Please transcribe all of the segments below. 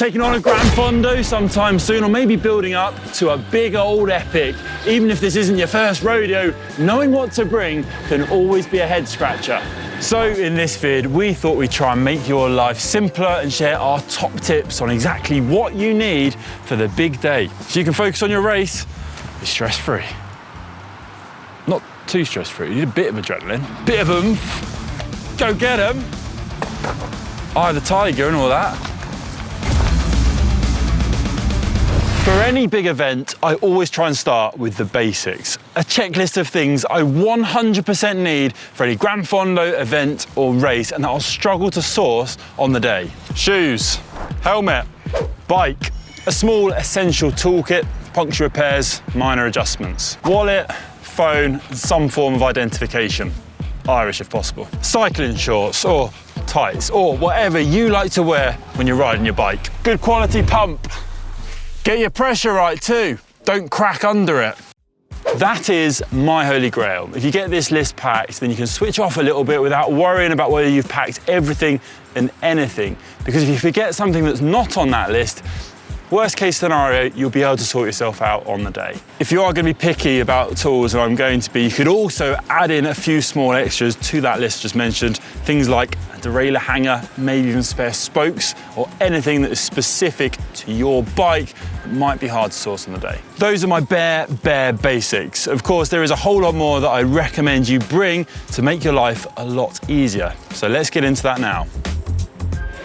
taking on a Gran Fondo sometime soon, or maybe building up to a big old epic. Even if this isn't your first rodeo, knowing what to bring can always be a head scratcher. So in this vid, we thought we'd try and make your life simpler and share our top tips on exactly what you need for the big day, so you can focus on your race, be stress-free. Not too stress-free, you need a bit of adrenaline, bit of oomph, go get 'em. Eye of the tiger and all that. For any big event, I always try and start with the basics. A checklist of things I 100% need for any Gran Fondo event or race, and that I'll struggle to source on the day. Shoes, helmet, bike, a small essential toolkit, puncture repairs, minor adjustments, wallet, phone, and some form of identification. Irish if possible. Cycling shorts or tights, or whatever you like to wear when you're riding your bike. Good quality pump. Get your pressure right too. Don't crack under it. That is my holy grail. If you get this list packed, then you can switch off a little bit without worrying about whether you've packed everything and anything. Because if you forget something that's not on that list, worst case scenario, you'll be able to sort yourself out on the day. If you are going to be picky about tools, and I'm going to be, you could also add in a few small extras to that list just mentioned. Things like a derailleur hanger, maybe even spare spokes, or anything that is specific to your bike that might be hard to source on the day. Those are my bare basics. Of course, there is a whole lot more that I recommend you bring to make your life a lot easier. So let's get into that now.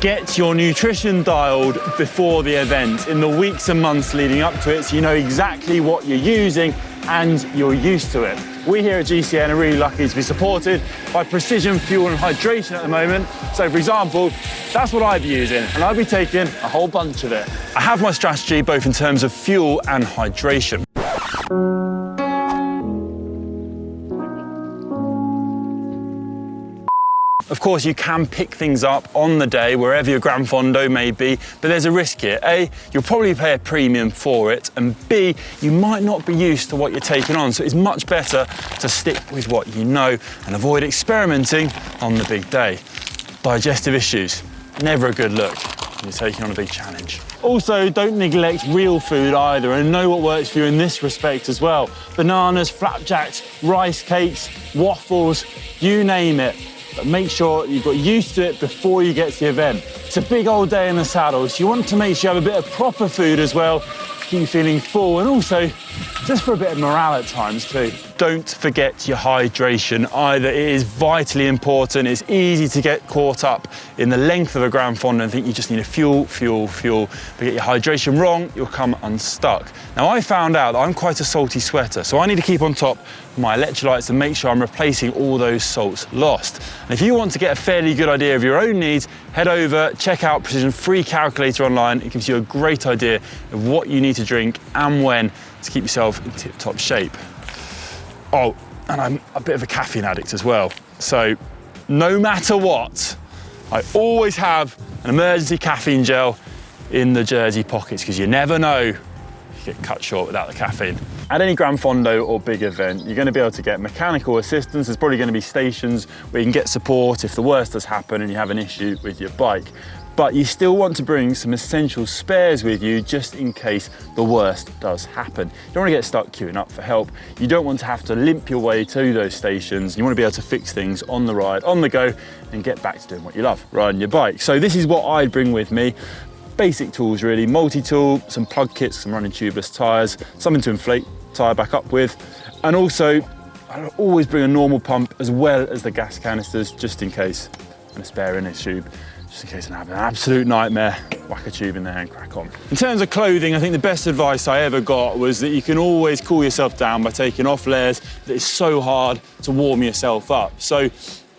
Get your nutrition dialed before the event, in the weeks and months leading up to it, so you know exactly what you're using and you're used to it. We here at GCN are really lucky to be supported by Precision Fuel and Hydration at the moment. So for example, that's what I'd be using, and I'd be taking a whole bunch of it. I have my strategy both in terms of fuel and hydration. Of course, you can pick things up on the day, wherever your Gran Fondo may be, but there's a risk here. A, you'll probably pay a premium for it, and B, you might not be used to what you're taking on, so it's much better to stick with what you know and avoid experimenting on the big day. Digestive issues, never a good look when you're taking on a big challenge. Also, don't neglect real food either, and know what works for you in this respect as well. Bananas, flapjacks, rice cakes, waffles, you name it. But make sure you've got used to it before you get to the event. It's a big old day in the saddle, so you want to make sure you have a bit of proper food as well to keep you feeling full, and also just for a bit of morale at times too. Don't forget your hydration either. It is vitally important. It's easy to get caught up in the length of a Gran Fondo and think you just need a fuel. But get your hydration wrong, you'll come unstuck. Now, I found out that I'm quite a salty sweater, so I need to keep on top of my electrolytes and make sure I'm replacing all those salts lost. And if you want to get a fairly good idea of your own needs, head over, check out Precision Free Calculator online. It gives you a great idea of what you need to drink and when to keep yourself in tip-top shape. Oh, and I'm a bit of a caffeine addict as well. So no matter what, I always have an emergency caffeine gel in the jersey pockets, because you never know if you get cut short without the caffeine. At any Gran Fondo or big event, you're going to be able to get mechanical assistance. There's probably going to be stations where you can get support if the worst does happen and you have an issue with your bike. But you still want to bring some essential spares with you just in case the worst does happen. You don't want to get stuck queuing up for help. You don't want to have to limp your way to those stations. You want to be able to fix things on the ride, on the go, and get back to doing what you love, riding your bike. So this is what I'd bring with me. Basic tools really, multi-tool, some plug kits, some running tubeless tyres, something to inflate tyre back up with, and also I always bring a normal pump as well as the gas canisters just in case, and a spare inner tube. Just in case I have an absolute nightmare, whack a tube in there and crack on. In terms of clothing, I think the best advice I ever got was that you can always cool yourself down by taking off layers, that it's so hard to warm yourself up. So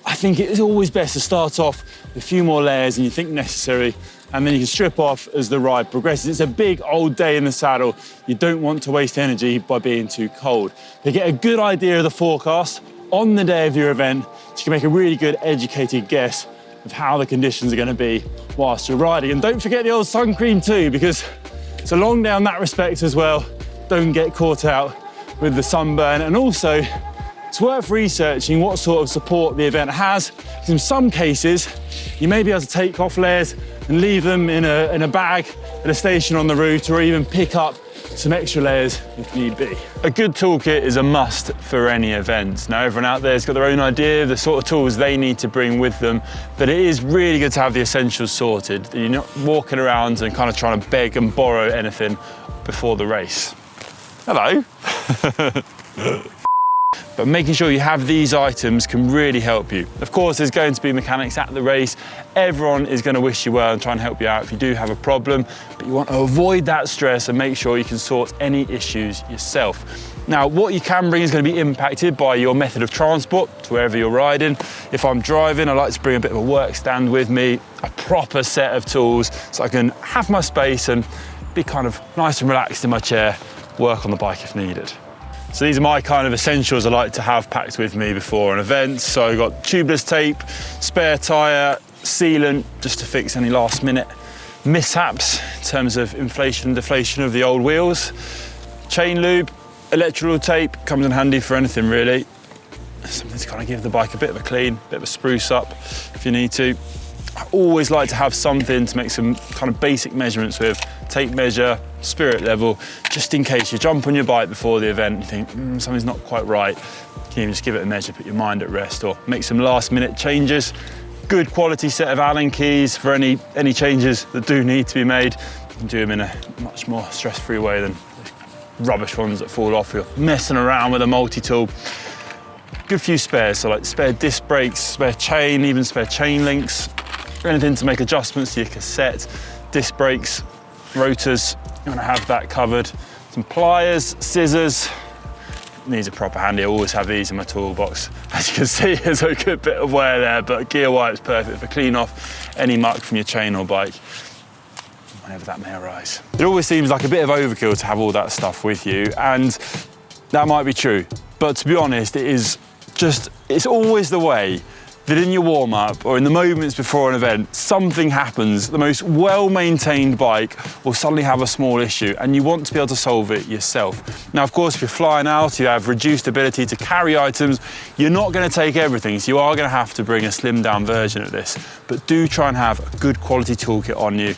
I think it is always best to start off with a few more layers than you think necessary, and then you can strip off as the ride progresses. It's a big old day in the saddle. You don't want to waste energy by being too cold. To get a good idea of the forecast on the day of your event, so you can make a really good educated guess of how the conditions are going to be whilst you're riding. And don't forget the old sun cream too, because it's a long day on that respect as well. Don't get caught out with the sunburn. And also, it's worth researching what sort of support the event has, because in some cases, you may be able to take off layers and leave them in a bag at a station on the route, or even pick up some extra layers if need be. A good toolkit is a must for any event. Now, everyone out there has got their own idea of the sort of tools they need to bring with them, but it is really good to have the essentials sorted. You're not walking around and kind of trying to beg and borrow anything before the race. Hello. But making sure you have these items can really help you. Of course, there's going to be mechanics at the race. Everyone is going to wish you well and try and help you out if you do have a problem, but you want to avoid that stress and make sure you can sort any issues yourself. Now, what you can bring is going to be impacted by your method of transport to wherever you're riding. If I'm driving, I like to bring a bit of a work stand with me, a proper set of tools, so I can have my space and be kind of nice and relaxed in my chair, work on the bike if needed. So these are my kind of essentials I like to have packed with me before an event. So I've got tubeless tape, spare tyre, sealant, just to fix any last minute mishaps in terms of inflation and deflation of the old wheels. Chain lube, electrical tape, comes in handy for anything really. Something to kind of give the bike a bit of a clean, bit of a spruce up if you need to. I always like to have something to make some kind of basic measurements with, tape measure, spirit level, just in case you jump on your bike before the event and you think, something's not quite right. You can even just give it a measure, put your mind at rest, or make some last minute changes. Good quality set of Allen keys for any changes that do need to be made. You can do them in a much more stress-free way than rubbish ones that fall off. You're messing around with a multi-tool. Good few spares, so like spare disc brakes, spare chain, even spare chain links. Anything to make adjustments to your cassette, disc brakes, rotors, you want to have that covered. Some pliers, scissors. These are proper handy, I always have these in my toolbox. As you can see, there's a good bit of wear there, but gear wipe's perfect for clean off any muck from your chain or bike, whenever that may arise. It always seems like a bit of overkill to have all that stuff with you, and that might be true. But to be honest, it's always the way that in your warm-up or in the moments before an event, something happens. The most well-maintained bike will suddenly have a small issue and you want to be able to solve it yourself. Now, of course, if you're flying out, you have reduced ability to carry items, you're not going to take everything, so you are going to have to bring a slimmed-down version of this. But do try and have a good quality toolkit on you.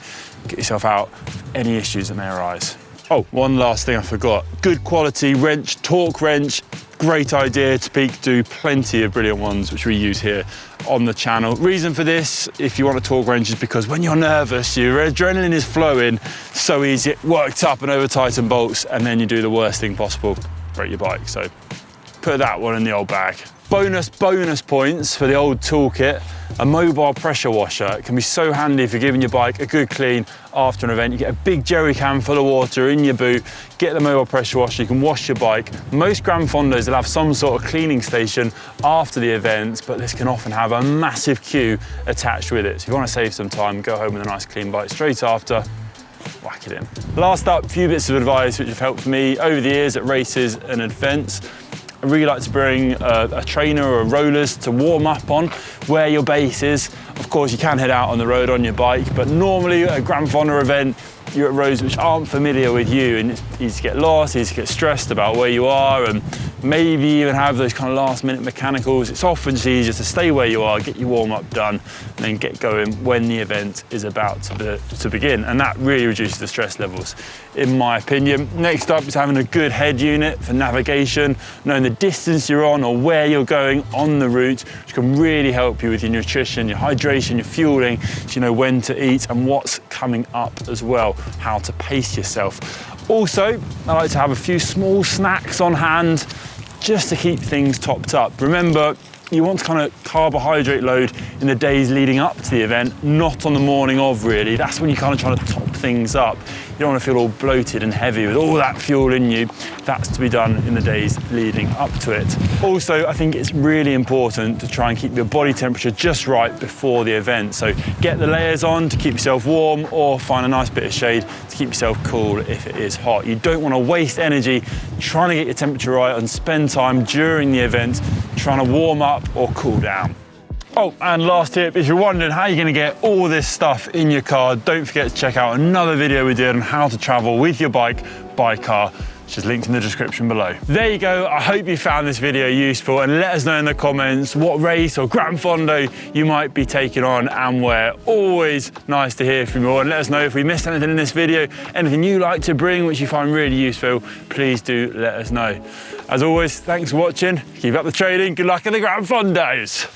Get yourself out of any issues that may arise. Oh, one last thing I forgot. Good quality wrench, torque wrench. Great idea. Topeak do plenty of brilliant ones, which we use here on the channel. Reason for this, if you want a torque wrench, is because when you're nervous, your adrenaline is flowing so easy, get worked up and over tighten bolts, and then you do the worst thing possible, break your bike. So put that one in the old bag. Bonus points for the old toolkit, a mobile pressure washer. It can be so handy for giving your bike a good clean after an event. You get a big jerry can full of water in your boot, get the mobile pressure washer, you can wash your bike. Most Gran Fondos will have some sort of cleaning station after the event, but this can often have a massive queue attached with it. So if you want to save some time, go home with a nice clean bike straight after, whack it in. Last up, a few bits of advice which have helped me over the years at races and events. I really like to bring a trainer or rollers to warm up on where your base is. Of course, you can head out on the road on your bike, but normally at a Gran Fondo event, you're at roads which aren't familiar with you, and it's easy to get lost, easy to get stressed about where you are, and maybe even have those kind of last minute mechanicals. It's often just easier to stay where you are, get your warm up done, and then get going when the event is about to begin. And that really reduces the stress levels, in my opinion. Next up is having a good head unit for navigation, knowing the distance you're on or where you're going on the route, which can really help you with your nutrition, your hydration, your fueling, so you know when to eat and what's coming up as well, how to pace yourself. Also, I like to have a few small snacks on hand just to keep things topped up. Remember, you want to kind of carbohydrate load in the days leading up to the event, not on the morning of really. That's when you're kind of trying to top things up. You don't want to feel all bloated and heavy with all that fuel in you. That's to be done in the days leading up to it. Also, I think it's really important to try and keep your body temperature just right before the event. So get the layers on to keep yourself warm, or find a nice bit of shade to keep yourself cool if it is hot. You don't want to waste energy trying to get your temperature right and spend time during the event trying to warm up or cool down. Oh, and last tip, if you're wondering how you're going to get all this stuff in your car, don't forget to check out another video we did on how to travel with your bike by car which is linked in the description below. There you go. I hope you found this video useful, and let us know in the comments what race or Gran Fondo you might be taking on and where. Always nice to hear from you all, and let us know if we missed anything in this video, anything you like to bring which you find really useful. Please do let us know. As always, thanks for watching. Keep up the trading. Good luck in the Gran Fondos.